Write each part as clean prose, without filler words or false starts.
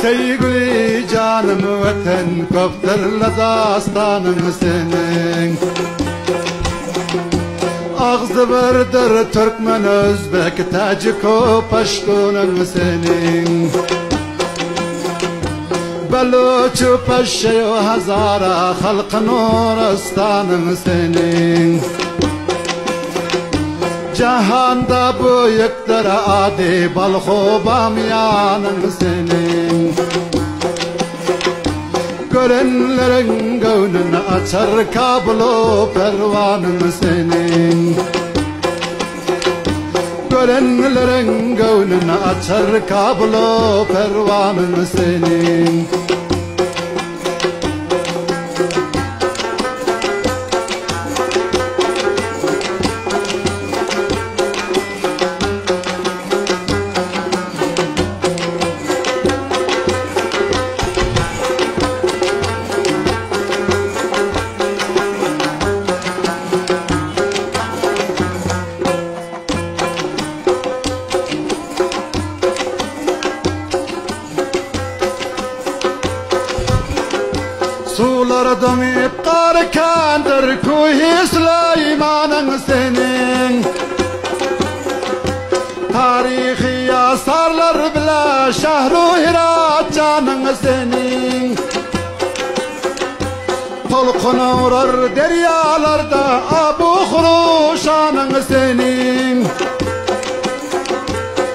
sevgili canım vatan köptürle dastanın senin. Ağzı birdir Türkmen, Özbek, Taciko, Paştunun senin. Beluçu, Paşa, Hazara, Halkın Orastanın senin. Cahanda büyüktür adi Balxu Bamyanın senin. Görenlerin gönlünü açar Kablo pervanın senin. Görenlerin gönlünü açar Kablo pervanın senin. Sular dönüp karkandır Kuhi Süleyman'ın senin. Tarihi yasarlar bile Şehru Hirat canın senin. Tolkun uğrar deryalarda Abu Huruşan'ın senin.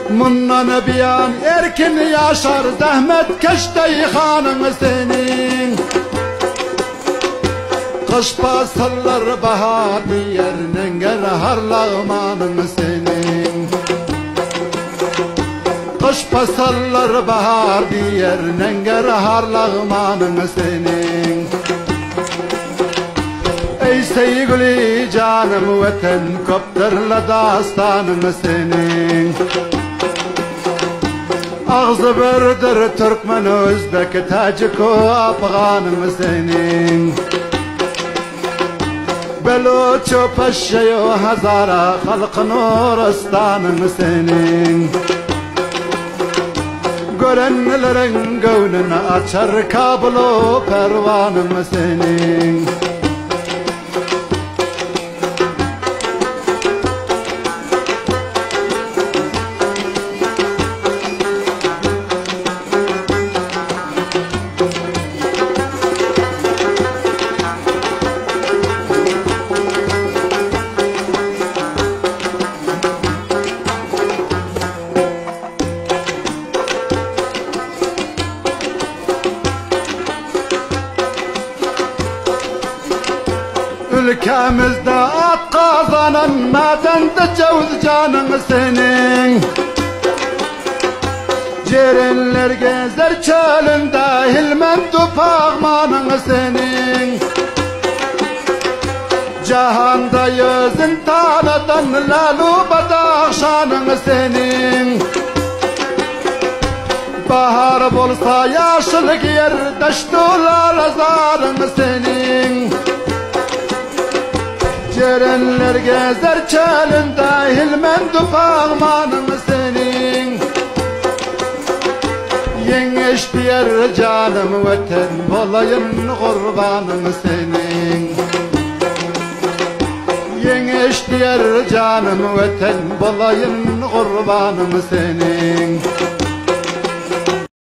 Munnan biyan erkin yaşar Zahmet Keşteyhan'ın senin. Kış basarlar bahar diyerinin gel harlağmanın senin. Kış basarlar bahar diyerinin gel harlağmanın senin. Ey sevgili canım vatan köptürle dastanın senin. Ağzı birdir Türkmen, Özbek, Taciko, Afganın senin. Beluçu, Paşa, Hazara, Halkın Orastanın senin. Görenlerin gönlünü açar Kablo pervanın senin. Ülkemizde at kazanan madende cevz canın senin. Cerenler gezer çölünde Hilmendu Pağmanın senin. Cahanda yüzün tanıdan Lalu Badakşanın senin. Bahar bolsa yaşlık yer Deştular azarın senin. Cerenler gezer çölünde Hilmendu Pağmanın senin. Yengeç diyer canım vatan Olayın kurbanın senin. Yengeç diyer canım vatan Olayın kurbanın senin.